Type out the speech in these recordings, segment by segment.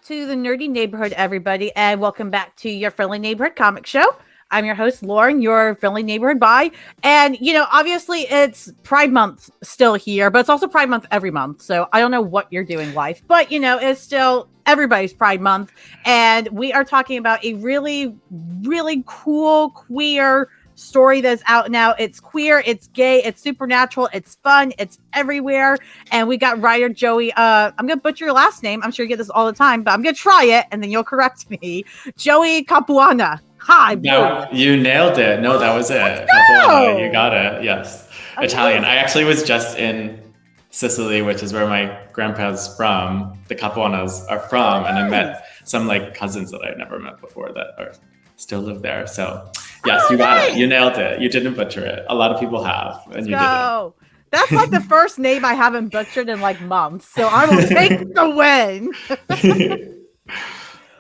to the nerdy neighborhood, everybody, and welcome back to your friendly neighborhood comic show. I'm your host, Lauren, your friendly neighborhood bi. And, obviously it's Pride Month still here, but it's also Pride Month every month. So I don't know what you're doing, life, but, it's still everybody's Pride Month. And we are talking about a really, really cool, queer story that's out now. It's queer, it's gay, it's supernatural, it's fun, it's everywhere. And we got writer Joey, I'm gonna butcher your last name, I'm sure you get this all the time, but I'm gonna try it and then you'll correct me. Joey Capuana. Hi. No, you nailed it. No, that was it. Capuana, you got it. Yes. Italian. I actually was just in Sicily, which is where my grandpa's from. The Capuanas are from, and I met some cousins that I'd never met before that still live there. So yes, you got it. You nailed it. You didn't butcher it. A lot of people have, and you didn't. That's the first name I haven't butchered in months. So I will take the win.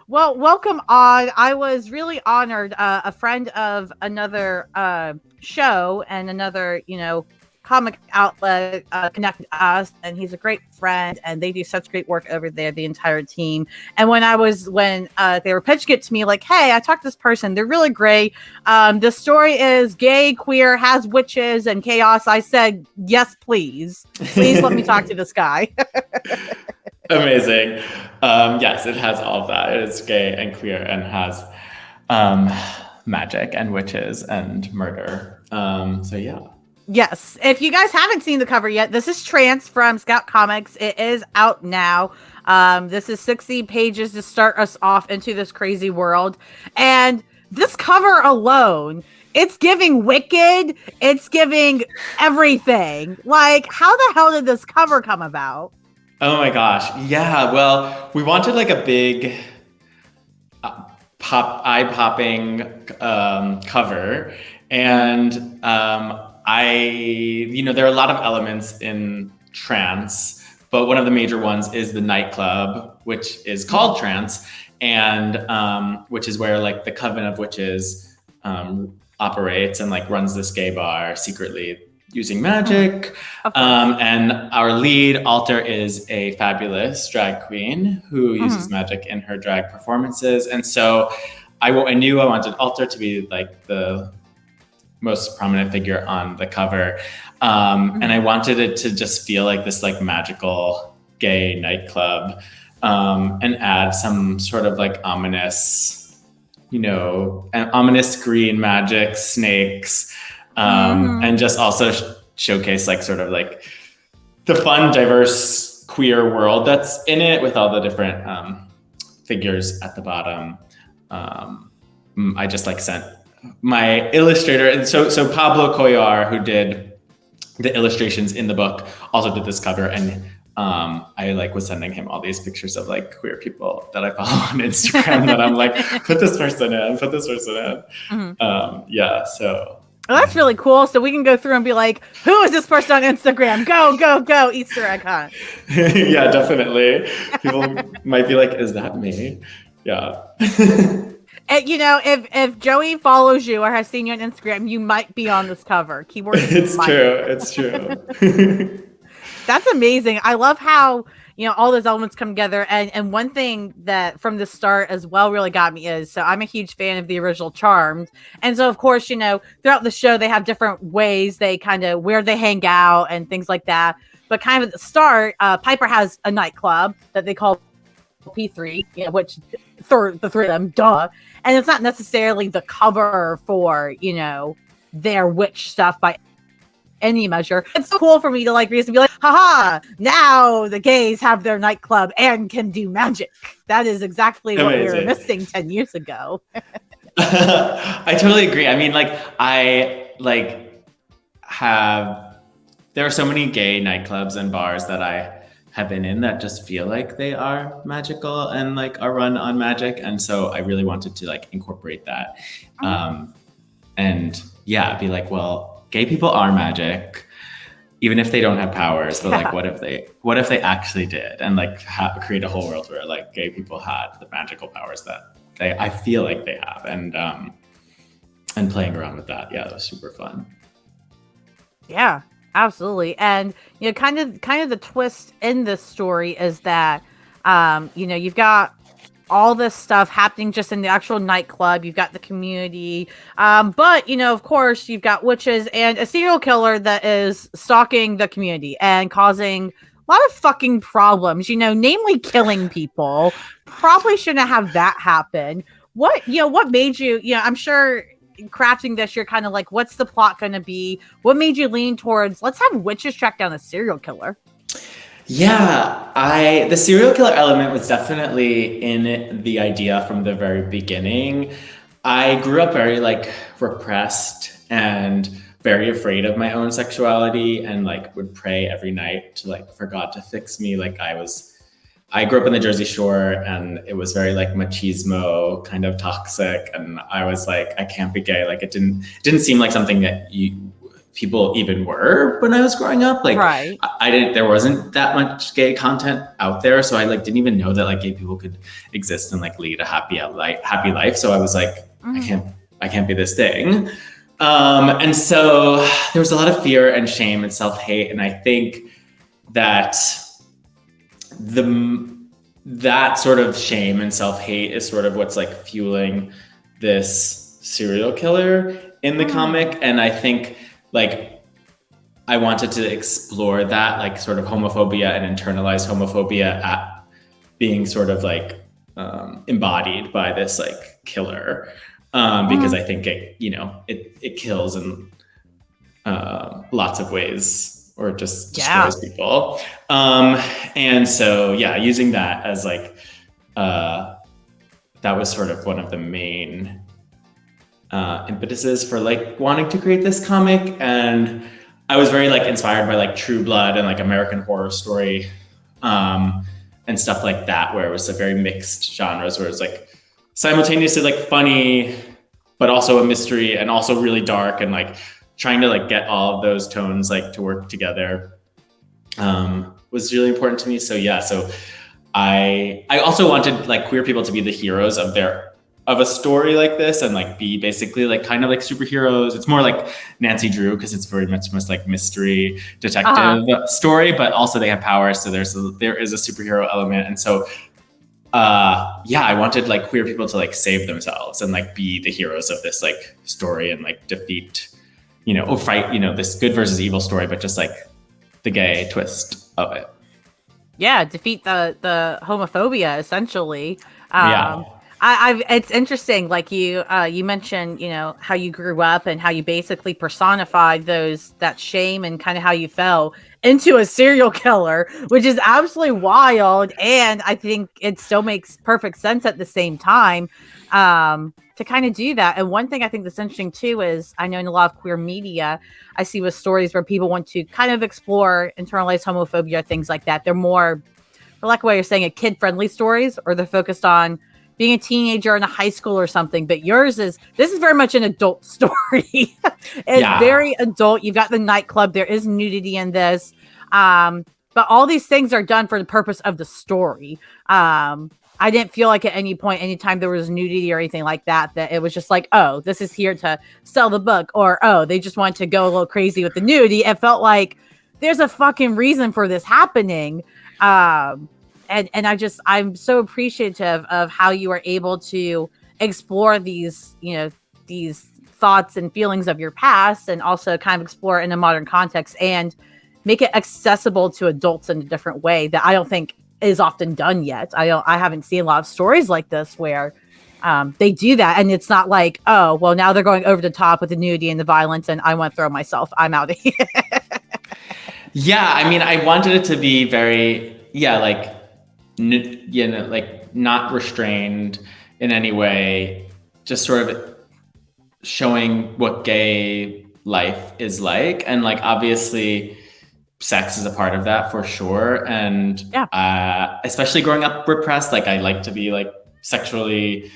Well, welcome on. I was really honored. A friend of another show and another, comic outlet connected us, and he's a great friend, and they do such great work over there, the entire team. And when they were pitching it to me, hey, I talked to this person, they're really great. The story is gay, queer, has witches and chaos. I said, yes, please let me talk to this guy. Amazing. Yes, it has all of that. It is gay and queer and has magic and witches and murder. So yeah. Yes. If you guys haven't seen the cover yet, this is Trance from Scout Comics. It is out now. This is 60 pages to start us off into this crazy world. And this cover alone, it's giving Wicked. It's giving everything. How the hell did this cover come about? Oh my gosh. Yeah. Well, we wanted a big eye-popping cover. And there are a lot of elements in Trance, but one of the major ones is the nightclub, which is called Trance, and which is where the Coven of Witches operates and runs this gay bar secretly using magic. And our lead, Alter, is a fabulous drag queen who uses magic in her drag performances. And so I knew I wanted Alter to be the most prominent figure on the cover. And I wanted it to just feel like this magical gay nightclub, and add some sort of ominous, ominous green magic, snakes, and just also showcase the fun, diverse, queer world that's in it with all the different figures at the bottom. I just sent my illustrator, and so Pablo Collar, who did the illustrations in the book, also did this cover, and I was sending him all these pictures of queer people that I follow on Instagram that I'm put this person in. Yeah, so. Oh, that's really cool. So we can go through and be who is this person on Instagram? Go, Easter egg hunt. Yeah, definitely. People might be is that me? Yeah. And, if Joey follows you or has seen you on Instagram, you might be on this cover. Keyword. It's true. That's amazing. I love how, all those elements come together. And one thing that from the start as well really got me is, so I'm a huge fan of the original Charmed. And so, of course, throughout the show, they have different ways they kind of where they hang out and things like that. But kind of at the start, Piper has a nightclub that they call P3, which the three of them, duh. And it's not necessarily the cover for, their witch stuff by any measure. It's so cool for me to read and be haha, now the gays have their nightclub and can do magic. That is exactly what we were missing 10 years ago. I totally agree. I mean, there are so many gay nightclubs and bars that I have been in that just feel like they are magical and are run on magic. And so I really wanted to incorporate that. And yeah, be well, gay people are magic, even if they don't have powers, but what if they actually did, and create a whole world where gay people had the magical powers that I feel like they have, and playing around with that. Yeah, it was super fun. Yeah. Absolutely. And, kind of the twist in this story is that, you've got all this stuff happening just in the actual nightclub. You've got the community. But, of course, you've got witches and a serial killer that is stalking the community and causing a lot of fucking problems, namely killing people. Probably shouldn't have that happen. What made you, I'm sure crafting this, you're kind of like, what's the plot going to be? What made you lean towards, let's have witches track down a serial killer? Yeah, the serial killer element was definitely in the idea from the very beginning. I grew up very like repressed and very afraid of my own sexuality, and like would pray every night to like for God to fix me. I grew up in the Jersey Shore, and it was very like machismo, kind of toxic, and I was like, I can't be gay. Like it didn't seem like something that people even were when I was growing up. Like right. there wasn't that much gay content out there. So I like didn't even know that like gay people could exist and like lead a happy life. So I was like, I can't be this thing. And so there was a lot of fear and shame and self-hate. And I think that that sort of shame and self-hate is sort of what's like fueling this serial killer in the comic. And I think like I wanted to explore that like sort of homophobia and internalized homophobia at being sort of like embodied by this like killer, because I think it kills in lots of ways or just destroys people. And so using that as like that was sort of one of the main impetuses for like wanting to create this comic. And I was very like inspired by like True Blood and like American Horror Story and stuff like that, where it was a very mixed genres, where it's like simultaneously like funny but also a mystery and also really dark, and like trying to like get all of those tones like to work together was really important to me. So I also wanted like queer people to be the heroes of a story like this, and like be basically like kind of like superheroes. It's more like Nancy Drew because it's very much like mystery detective story, but also they have powers. So there is a superhero element. And so, I wanted like queer people to like save themselves and like be the heroes of this like story and like defeat, fight, this good versus evil story, but just like the gay twist of it. Yeah. Defeat the homophobia essentially. It's interesting, like you mentioned, how you grew up and how you basically personified that shame and kind of how you fell into a serial killer, which is absolutely wild. And I think it still makes perfect sense at the same time to kind of do that. And one thing I think that's interesting too is I know in a lot of queer media, I see with stories where people want to kind of explore internalized homophobia, things like that. They're more, for lack of what you're saying, kid-friendly stories, or they're focused on being a teenager in a high school or something. But this is very much an adult story. It's very adult. You've got the nightclub. There is nudity in this. But all these things are done for the purpose of the story. I didn't feel like at any point, anytime there was nudity or anything like that it was just like, oh, this is here to sell the book, or, oh, they just want to go a little crazy with the nudity. It felt like there's a fucking reason for this happening. And I'm so appreciative of how you are able to explore these thoughts and feelings of your past, and also kind of explore in a modern context and make it accessible to adults in a different way that I don't think is often done yet. I haven't seen a lot of stories like this where they do that, and it's not like, oh, well, now they're going over the top with the nudity and the violence, and I want to throw myself. I'm out of here. Yeah, I mean, I wanted it to be very, like, like not restrained in any way, just sort of showing what gay life is like. And like, obviously sex is a part of that for sure. And especially growing up repressed, like I like to be like sexually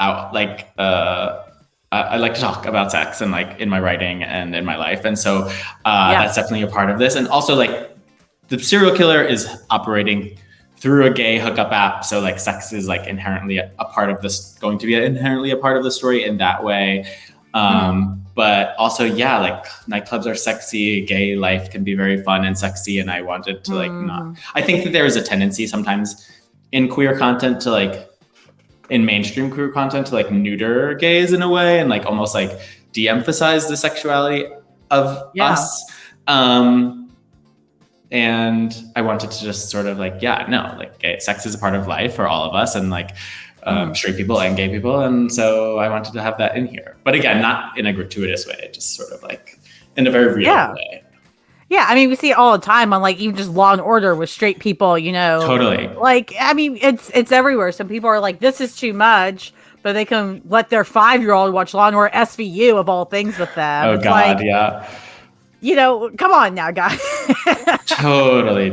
out, like I like to talk about sex and like in my writing and in my life. And so that's definitely a part of this. And also like the serial killer is operating through a gay hookup app. So like sex is like inherently a part of this, going to be inherently a part of the story in that way. But also, like nightclubs are sexy, gay life can be very fun and sexy. And I wanted to like I think that there is a tendency sometimes in queer content to like in mainstream queer content to like neuter gays in a way and like almost like de-emphasize the sexuality of us. And I wanted to just sort of like, sex is a part of life for all of us, and like straight people and gay people. And so I wanted to have that in here. But again, not in a gratuitous way, just sort of like in a very real way. Yeah, I mean, we see it all the time on like even just Law and Order with straight people, you know. Totally. Like, I mean, it's everywhere. Some people are like, this is too much, but they can let their 5-year-old watch Law and Order SVU of all things with them. Oh, it's God, like, yeah. You know, come on now, guys. Totally.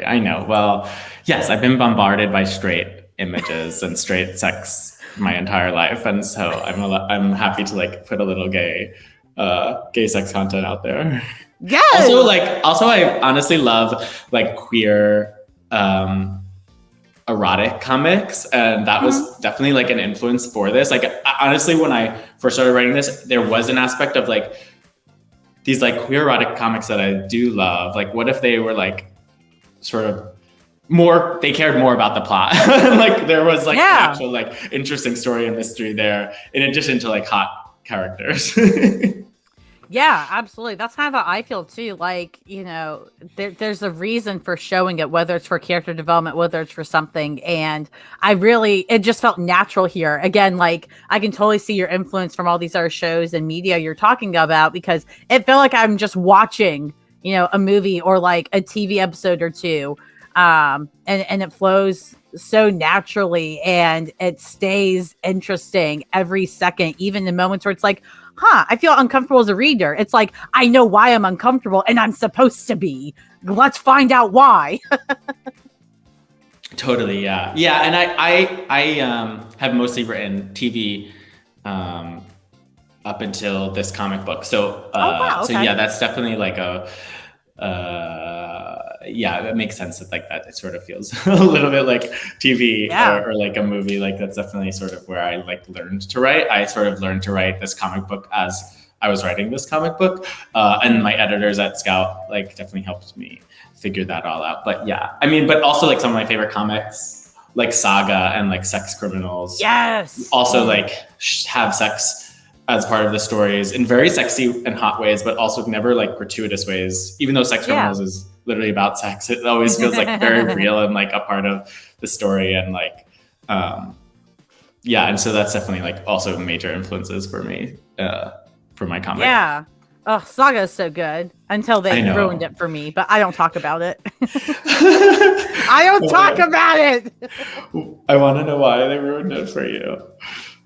I know. Well, yes, I've been bombarded by straight images and straight sex my entire life, and so I'm happy to like put a little gay sex content out there. Yes. Also, I honestly love like queer erotic comics, and that was definitely like an influence for this. Like, honestly, when I first started writing this, there was an aspect of like these like queer erotic comics that I do love. Like, what if they were like sort of more, they cared more about the plot. Like there was like an actual like interesting story and mystery there in addition to like hot characters. Yeah, absolutely. That's kind of how I feel too. Like, you know, there's a reason for showing it, whether it's for character development, whether it's for something. And it just felt natural here. Again, like I can totally see your influence from all these other shows and media you're talking about, because it felt like I'm just watching, you know, a movie or like a TV episode or two. And it flows so naturally and it stays interesting every second, even in moments where it's like, I feel uncomfortable as a reader. It's like, I know why I'm uncomfortable and I'm supposed to be. Let's find out why. Totally. Yeah. Yeah. And I have mostly written TV, up until this comic book. So, wow, okay. So yeah, that's definitely like that makes sense that like that it sort of feels a little bit like TV or like a movie. Like that's definitely sort of where I like learned to write. I sort of learned to write this comic book as I was writing this comic book, and my editors at Scout like definitely helped me figure that all out. But yeah, I mean, but also like some of my favorite comics like Saga and like Sex Criminals. Yes. Also like have sex as part of the stories in very sexy and hot ways, but also never like gratuitous ways. Even though Sex Criminals is literally about sex, it always feels like very real and like a part of the story. And like, and so that's definitely like also major influences for me, for my comic. Yeah. Oh, Saga is so good until they ruined it for me, but I don't talk about it. I don't talk about it. I want to know why they ruined it for you.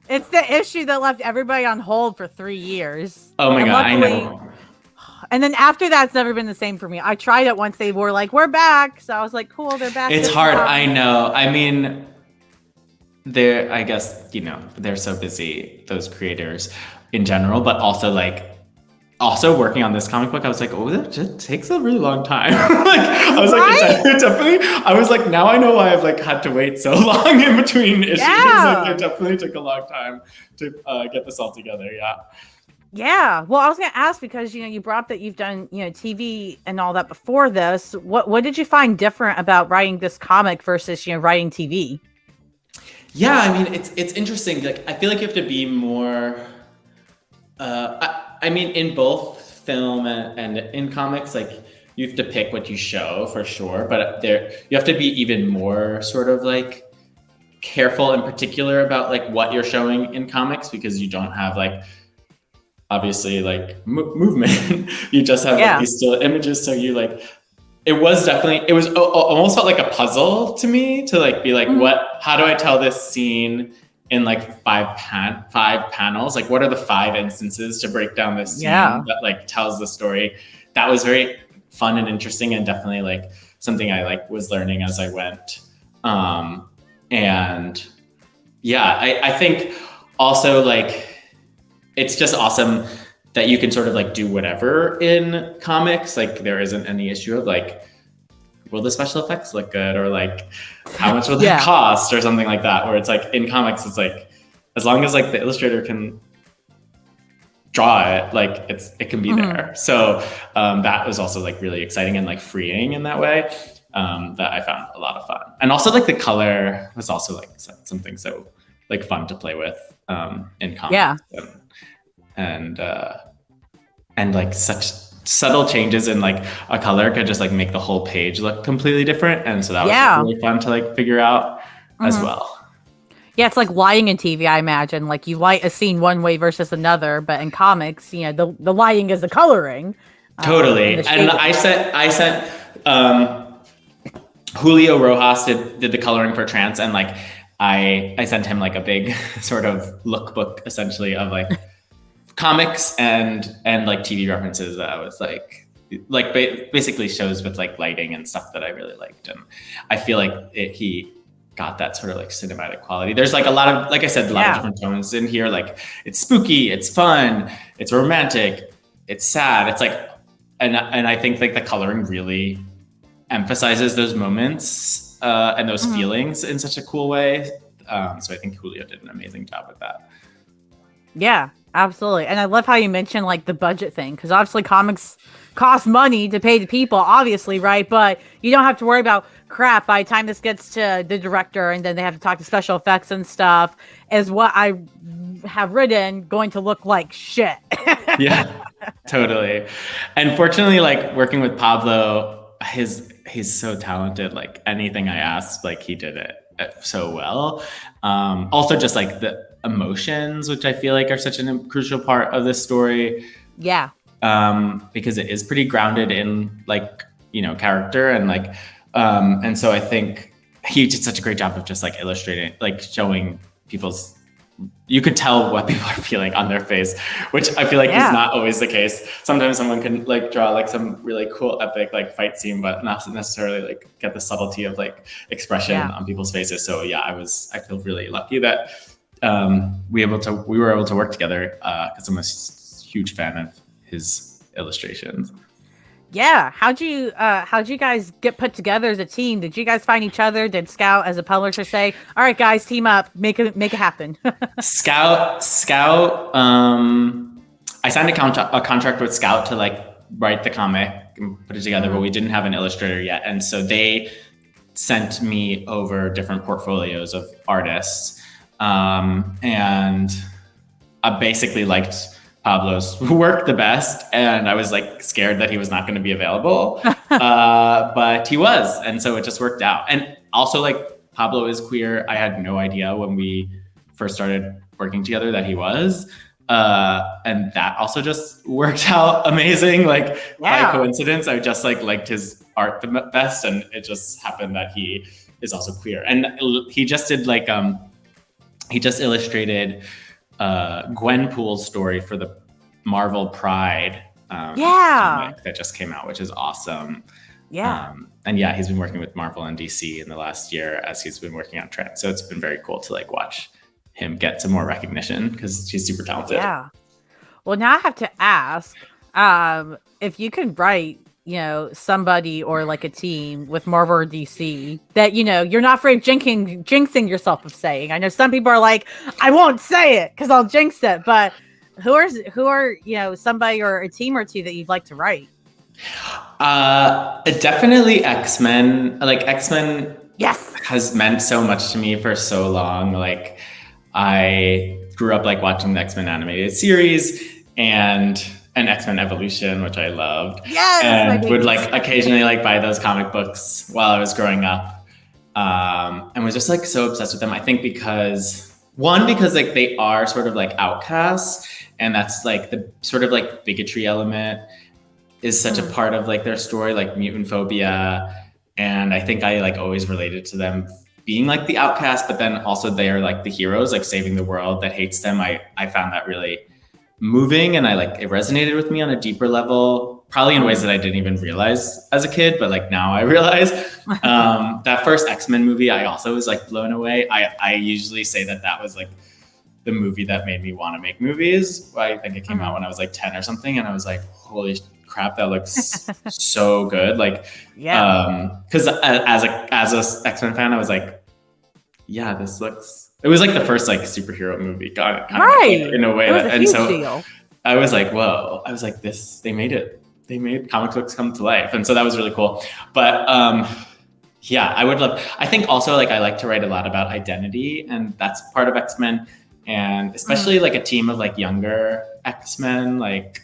It's the issue that left everybody on hold for 3 years. Oh my God, I know. And then after that, it's never been the same for me. I tried it once. They were like, we're back. So I was like, cool, they're back. It's hard. I know. I mean, I guess, you know, they're so busy, those creators in general, but also working on this comic book, I was like, oh, that just takes a really long time. I was like, now I know why I've like had to wait so long in between issues. Like, it definitely took a long time to get this all together. Yeah. Yeah. Well, I was going to ask because, you know, you brought up that you've done, you know, TV and all that before this. What did you find different about writing this comic versus, you know, writing TV? Yeah, I mean, it's interesting. Like, I feel like you have to be more. I mean, in both film and in comics, like you have to pick what you show for sure, but you have to be even more sort of like careful and particular about like what you're showing in comics, because you don't have like obviously like movement. You just have like these still images. So you like, it was almost felt like a puzzle to me to like be like, how do I tell this scene in like five panels? Like, what are the 5 instances to break down this scene that like tells the story? That was very fun and interesting, and definitely like something I like was learning as I went. And yeah, I think also like, it's just awesome that you can sort of like do whatever in comics. Like there isn't any issue of like, will the special effects look good, or like how much will they cost, or something like that, where it's like in comics it's like as long as like the illustrator can draw it, like it can be there. So that was also like really exciting and like freeing in that way. that I found a lot of fun. And also like the color was also like something so like fun to play with in comics. And like such subtle changes in like a color could just like make the whole page look completely different. And so that was really fun to like figure out as well. Yeah, it's like lighting in TV, I imagine. Like you light a scene one way versus another, but in comics, you know, the lighting is the coloring. Totally. And I sent Julio Rojas did the coloring for Trance, and like I sent him like a big sort of lookbook essentially of like comics and like TV references that I was like basically shows with like lighting and stuff that I really liked. And I feel like he got that sort of like cinematic quality. There's like a lot of, like I said, a lot of different tones in here. Like it's spooky, it's fun, it's romantic, it's sad. It's like, and I think like the coloring really emphasizes those moments and those feelings in such a cool way. So I think Julio did an amazing job with that. Yeah, absolutely. And I love how you mentioned like the budget thing, because obviously comics cost money to pay the people, obviously, right? But you don't have to worry about crap by the time this gets to the director and then they have to talk to special effects and stuff, is what I have written going to look like shit. Yeah, totally. And fortunately, like working with Pablo, he's so talented. Like anything I asked, like he did it so well. Also just like the emotions, which I feel like are such a crucial part of this story. Yeah. Because it is pretty grounded in like, you know, character and like, and so I think he did such a great job of just like illustrating, like showing people's, you could tell what people are feeling on their face, which I feel like is not always the case. Sometimes someone can like draw like some really cool epic like fight scene, but not necessarily like get the subtlety of like expression on people's faces. So yeah, I feel really lucky that we were able to work together because I'm a huge fan of his illustrations. Yeah. How'd you guys get put together as a team? Did you guys find each other? Did Scout as a publisher say, all right, guys, team up, make it happen? Scout, I signed a contract with Scout to like write the comic and put it together, but we didn't have an illustrator yet. And so they sent me over different portfolios of artists. And I basically liked Pablo's work the best, and I was like scared that he was not going to be available, but he was, and so it just worked out. And also, like, Pablo is queer. I had no idea when we first started working together that he was, and that also just worked out amazing. Like by coincidence, I just like liked his art the best, and it just happened that he is also queer. And he just did like he just illustrated Gwenpool's story for the Marvel Pride comic that just came out, which is awesome. And yeah, he's been working with Marvel and DC in the last year as he's been working on Trent. So it's been very cool to like watch him get some more recognition because she's super talented. Yeah. Well, now I have to ask if you could write, you know, somebody or like a team with Marvel or DC that, you know, you're not afraid of jinxing yourself of saying. I know some people are like, I won't say it because I'll jinx it. But who are, you know, somebody or a team or two that you'd like to write? Definitely X-Men. Like X-Men has meant so much to me for so long. Like I grew up like watching the X-Men animated series and X-Men Evolution, which I loved. And would like occasionally like buy those comic books while I was growing up. And was just like so obsessed with them. I think because like they are sort of like outcasts, and that's like the sort of like bigotry element is such a part of like their story, like mutant phobia. And I think I like always related to them being like the outcast, but then also they're like the heroes, like saving the world that hates them. I found that really moving, and it resonated with me on a deeper level, probably in ways that I didn't even realize as a kid, but like now I realize. That first X-Men movie, I also was like blown away. I usually say that was like the movie that made me want to make movies. I think it came out when I was like 10 or something, and I was like, holy crap, that looks so good. Like, because as a X-Men fan, I was like, yeah, this looks. It was like the first like superhero movie, kind of in a way. Deal. I was like, whoa! I was like, they made it. They made comic books come to life, and so that was really cool. But Yeah, I would love. I think also like I like to write a lot about identity, and that's part of X-Men, and especially like a team of like younger X-Men, like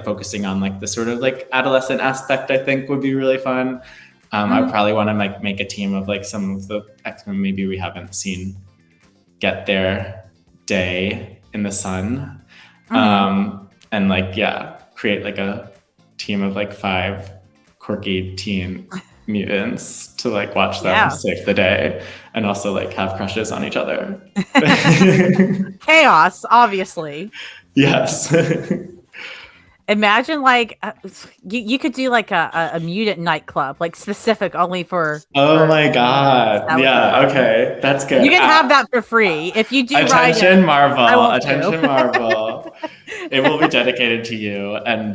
focusing on like the sort of like adolescent aspect. I think would be really fun. I would probably want to like make a team of like some of the X-Men maybe we haven't seen get their day in the sun, and like create like a team of like 5 quirky teen mutants to like watch them save the day and also like have crushes on each other. Chaos, obviously. Yes. Imagine like you could do like a mutant nightclub, like specific only for. Oh my god! Yeah, okay, that's good. You can have that for free if you do. Attention, Marvel! Attention, Marvel! It will be dedicated to you, and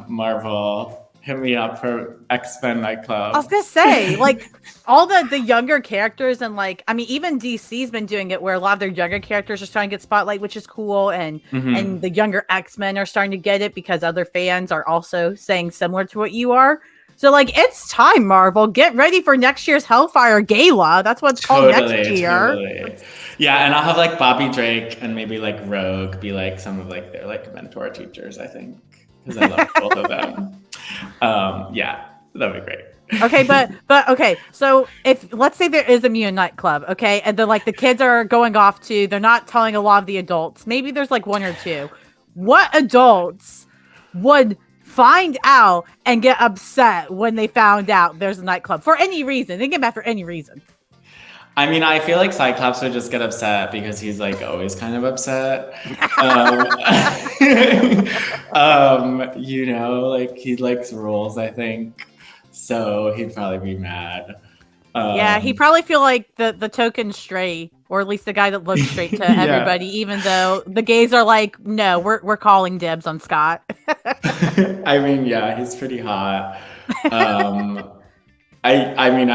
Marvel. Hit me up for X-Men nightclub. I was gonna say, like, all the younger characters, and like, I mean, even DC's been doing it where a lot of their younger characters are starting to get spotlight, which is cool, and and the younger X-Men are starting to get it because other fans are also saying similar to what you are. So like, it's time, Marvel, get ready for next year's Hellfire Gala. That's what it's called next year. Totally. Yeah, and I'll have like Bobby Drake and maybe like Rogue be like some of like their like mentor teachers, I think, because I love both of them. Yeah, that'd be great. Okay, but okay, so if let's say there is a mutant nightclub, okay, and then like the kids are going off to, they're not telling a lot of the adults, maybe there's like 1 or 2. What adults would find out and get upset when they found out there's a nightclub for any reason? They get mad for any reason. I mean, I feel like Cyclops would just get upset because he's like always kind of upset. You know, like he likes rules, I think. So he'd probably be mad. Yeah, he'd probably feel like the token stray, or at least the guy that looks straight to everybody, even though the gays are like, no, we're calling dibs on Scott. I mean, yeah, he's pretty hot. I mean,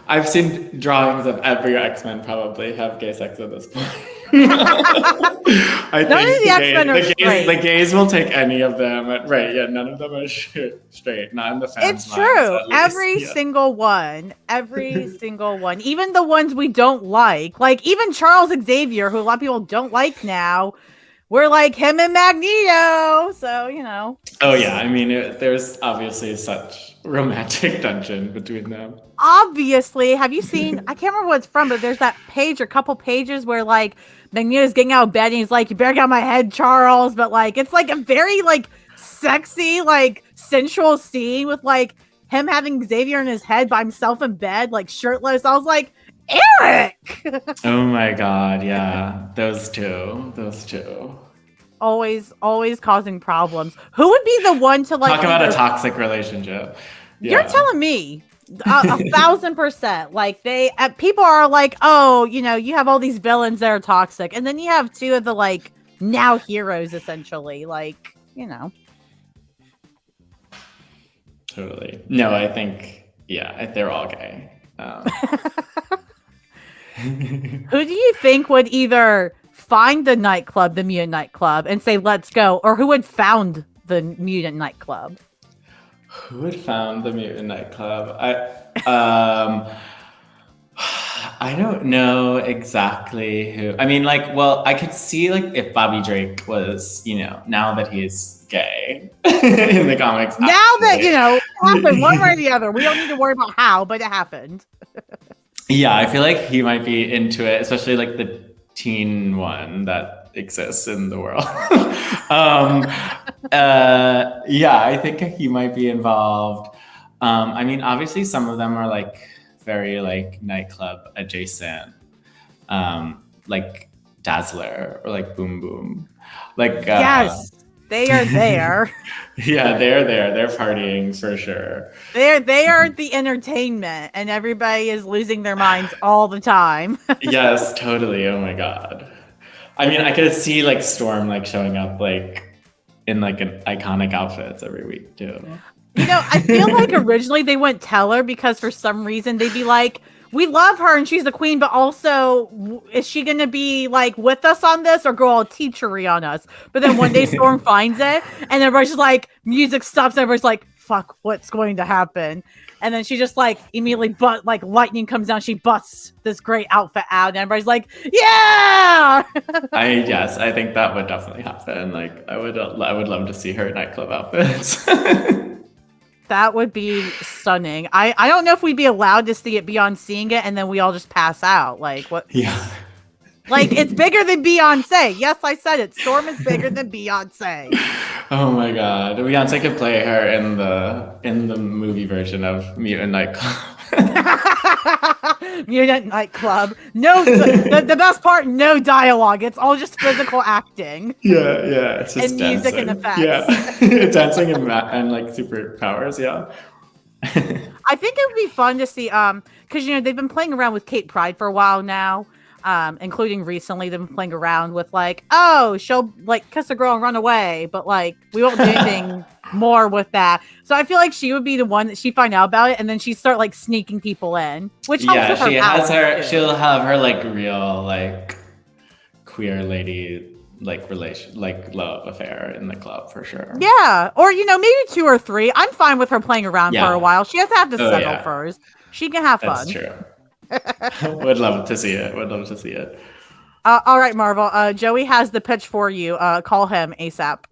I've seen drawings of every X-Men probably have gay sex at this point. I think the gays will take any of them. Right, yeah, none of them are straight. Not in the fans' It's true. Every single one. Even the ones we don't like even Charles Xavier, who a lot of people don't like now, we're like him and Magneto. So, you know. Oh, yeah. I mean, there's obviously such romantic tension between them. Obviously. Have you seen, I can't remember what it's from, but there's that page or couple pages where like Magneto's getting out of bed and he's like, you better get out of my head, Charles. But like, it's like a very like sexy, like sensual scene with like him having Xavier in his head by himself in bed, like shirtless. I was like, Eric! Oh my God. Yeah. Those two. Always causing problems. Who would be the one to like talk about a toxic relationship? Yeah. You're telling me 1,000%. Like people are like, oh, you know, you have all these villains that are toxic, and then you have 2 of the like now heroes essentially. Like, you know. Totally. No, I think they're all gay. Who do you think would either find the nightclub, the mutant nightclub, and say, let's go? Or who would found the mutant nightclub? Who had found the mutant nightclub? I don't know exactly who. I mean, like, well, I could see like if Bobby Drake was, you know, now that he's gay in the comics. Now that, you know, it happened one way or the other. We don't need to worry about how, but it happened. Yeah, I feel like he might be into it, especially like the teen one that exists in the world. Yeah, I think he might be involved. I mean, obviously some of them are like very like nightclub adjacent, like Dazzler or like Boom Boom. Like yes, they are there. Yeah, they're there. They're partying for sure. They are the entertainment, and everybody is losing their minds all the time. Yes, totally. Oh my God. I mean, I could see like Storm like showing up like in like an iconic outfits every week too. You know, I feel like originally they wouldn't tell her because for some reason they'd be like, we love her and she's the queen, but also is she going to be like with us on this or go all teachery on us? But then one day Storm finds it and everybody's just like, music stops. And everybody's like, fuck, what's going to happen? And then she just like immediately, like lightning comes down. She busts this great outfit out, and everybody's like, yeah. I think that would definitely happen. Like, I would love to see her nightclub outfits. That would be stunning. I don't know if we'd be allowed to see it beyond seeing it, and then we all just pass out. Like what? Yeah. Like, it's bigger than Beyonce. Yes, I said it. Storm is bigger than Beyonce. Oh my God, Beyonce could play her in the movie version of Mutant Nightclub. Mutant Nightclub. No, the best part, no dialogue. It's all just physical acting. Yeah, it's just and dancing. Music and effects. Yeah, dancing and like superpowers. Yeah. I think it would be fun to see, because they've been playing around with Kate Pride for a while now. Including recently, they've been playing around with like, oh, she'll like kiss a girl and run away, but like we won't do anything more with that. So I feel like she would be the one that she'd find out about it, and then she'd start like sneaking people in, which helps with she'll have her like real like queer lady like relation, like love affair in the club for sure. Yeah, or maybe 2 or 3. I'm fine with her playing around for a while. She has to have to settle first. She can have fun. That's true. Would love to see it. All right, Marvel. Joey has the pitch for you. Call him ASAP.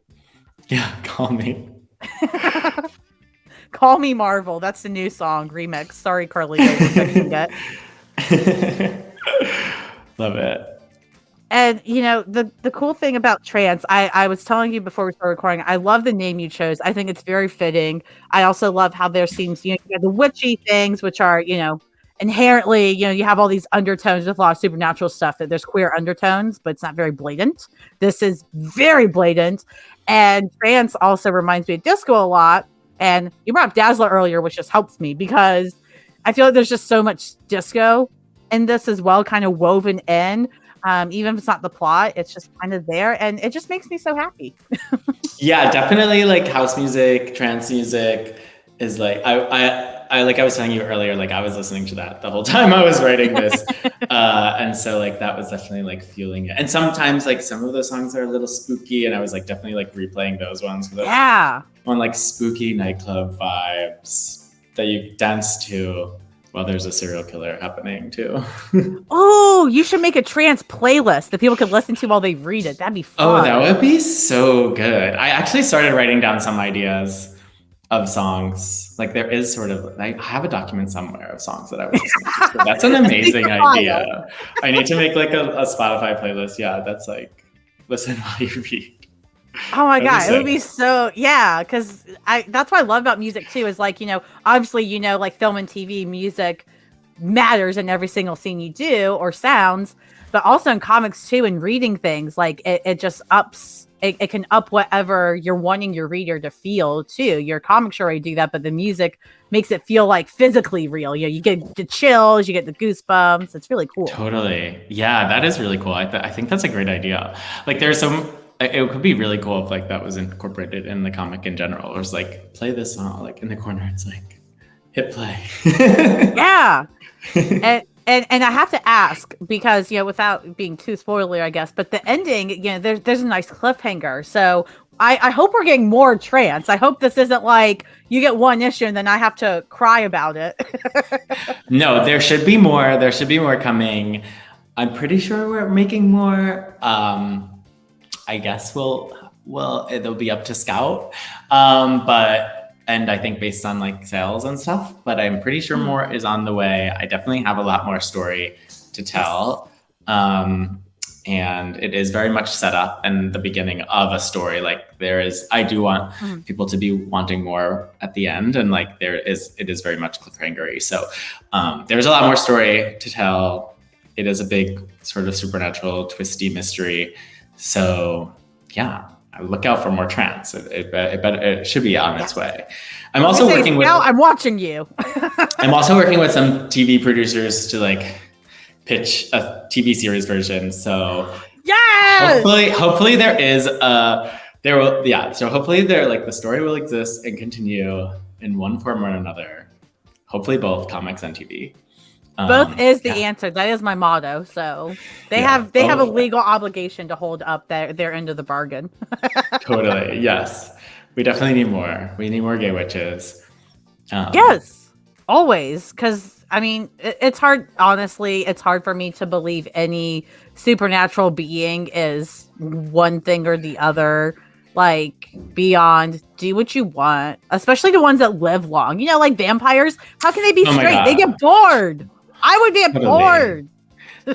Yeah, call me. Call me Marvel. That's the new song remix. Sorry, Carly. Love it. And the cool thing about trance, I was telling you before we started recording, I love the name you chose. I think it's very fitting. I also love how there seems you have the witchy things, which are inherently, you have all these undertones with a lot of supernatural stuff, that there's queer undertones, but it's not very blatant. This is very blatant. And trance also reminds me of disco a lot. And you brought up Dazzler earlier, which just helps me because I feel like there's just so much disco in this as well, kind of woven in. Even if it's not the plot, it's just kind of there. And it just makes me so happy. Yeah, definitely like house music, trance music is like, I like I was telling you earlier, like I was listening to that the whole time I was writing this. And so like that was definitely like feeling it. And sometimes like some of the songs are a little spooky, and I was like definitely like replaying those ones. Yeah. On like spooky nightclub vibes that you dance to while there's a serial killer happening too. Oh, you should make a trance playlist that people could listen to while they read it. That'd be fun. Oh, that would be so good. I actually started writing down some ideas of songs. Like there is sort of, I have a document somewhere of songs that I was listening to. So that's an amazing idea. I need to make like a Spotify playlist. Yeah, that's like, listen while you read. Oh my God, it would be so, yeah, because that's what I love about music too, is like, obviously, like film and TV music matters in every single scene you do or sounds, but also in comics too, and reading things, like it just ups, it can up whatever you're wanting your reader to feel too. Your comics already do that, but the music makes it feel like physically real. You get the chills, you get the goosebumps. It's really cool. Totally. Yeah, that is really cool. I think that's a great idea. Like there's some, it could be really cool if like that was incorporated in the comic in general, or it's like play this song like in the corner. It's like hit play. Yeah. And I have to ask because, without being too spoiler, I guess, but the ending, there's a nice cliffhanger. So I hope we're getting more trance. I hope this isn't like you get one issue and then I have to cry about it. No, there should be more. There should be more coming. I'm pretty sure we're making more. I guess it'll be up to Scout. And I think based on like sales and stuff, but I'm pretty sure more is on the way. I definitely have a lot more story to tell. And it is very much set up and the beginning of a story. Like I do want people to be wanting more at the end. And like it is very much cliffhangery. So there's a lot more story to tell. It is a big sort of supernatural twisty mystery. So yeah. Look out for more trance. It should be on its way. I'm also working with. I'm watching you. I'm also working with some TV producers to like pitch a TV series version. So yes! hopefully there is So hopefully the story will exist and continue in one form or another. Hopefully both comics and TV. Both is the answer. That is my motto. So they have a legal obligation to hold up their end of the bargain. Totally. Yes. We definitely need more. We need more gay witches. Yes, always. Because, I mean, it's hard, honestly, it's hard for me to believe any supernatural being is one thing or the other. Like, beyond, do what you want, especially the ones that live long. You know, like vampires. How can they be Oh my straight? They God. get bored. I would get Totally. bored.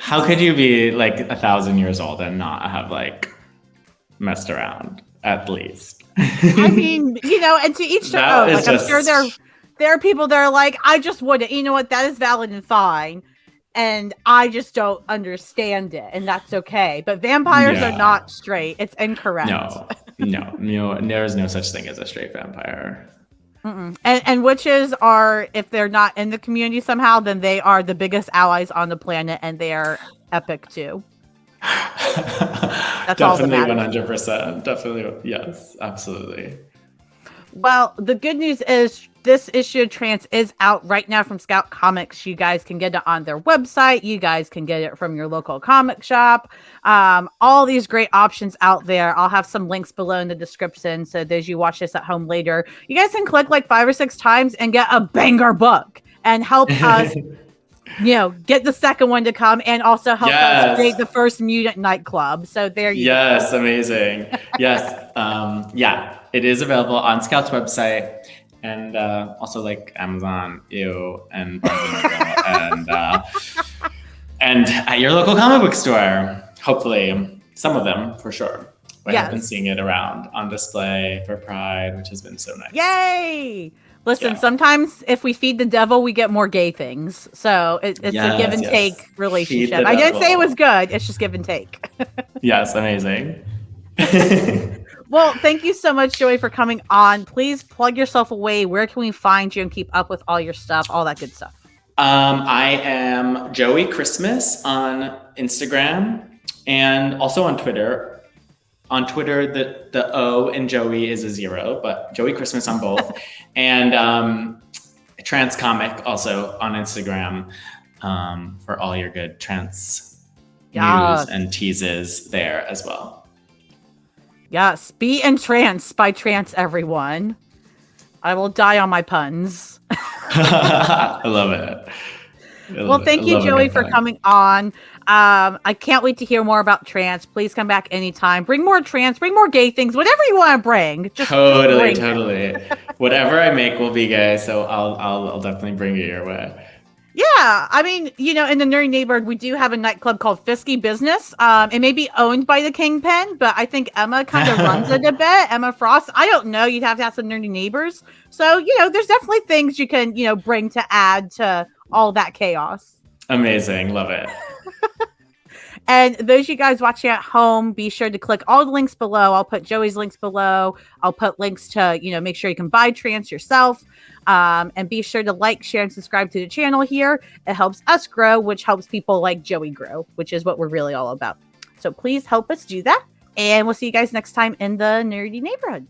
How could you be like 1,000 years old and not have like messed around at least? I mean, you know, and to each their own. Like, I'm sure there are people that are like, I just wouldn't. You know what? That is valid and fine. And I just don't understand it, and that's okay. But vampires are not straight. It's incorrect. No, there is no such thing as a straight vampire. And witches are, if they're not in the community somehow, then they are the biggest allies on the planet, and they are epic too. That's Definitely, all that matters. 100%. Definitely, yes, absolutely. Well, the good news is this issue of Trance is out right now from Scout Comics. You guys can get it on their website. You guys can get it from your local comic shop. All these great options out there. I'll have some links below in the description. So as you watch this at home later, you guys can click like 5 or 6 times and get a banger book and help us, get the second one to come and also help us create the first mutant nightclub. So there you go. Yes, amazing. Yes. Yeah, it is available on Scout's website and also like Amazon, and and at your local comic book store. Hopefully, some of them for sure. I have been seeing it around on display for Pride, which has been so nice. Yay! Listen, sometimes if we feed the devil, we get more gay things. So it's a give and take relationship. I didn't say it was good. It's just give and take. Yes, amazing. Well, thank you so much, Joey, for coming on. Please plug yourself away. Where can we find you and keep up with all your stuff, all that good stuff? I am Joey Christmas on Instagram and also on Twitter. On Twitter, the O in Joey is a 0, but Joey Christmas on both. And Trance Comic also on Instagram for all your good trance news and teases there as well. Yes, be entranced by trance, everyone. I will die on my puns. I love it. Well, thank you, Joey, for coming on. I can't wait to hear more about trance. Please come back anytime. Bring more trance, bring more gay things, whatever you want to bring. Totally. Whatever I make will be gay, so I'll definitely bring it your way. Yeah, I mean, in the nerdy neighborhood, we do have a nightclub called Fisky Business. It may be owned by the Kingpin, but I think Emma kind of runs it a bit. Emma Frost. I don't know. You'd have to ask the nerdy neighbors. So, there's definitely things you can, bring to add to all that chaos. Amazing. Love it. And those of you guys watching at home, be sure to click all the links below. I'll put Joey's links below. I'll put links to, make sure you can buy trance yourself. And be sure to like, share, and subscribe to the channel here. It helps us grow, which helps people like Joey grow, which is what we're really all about. So please help us do that. And we'll see you guys next time in the nerdy neighborhood.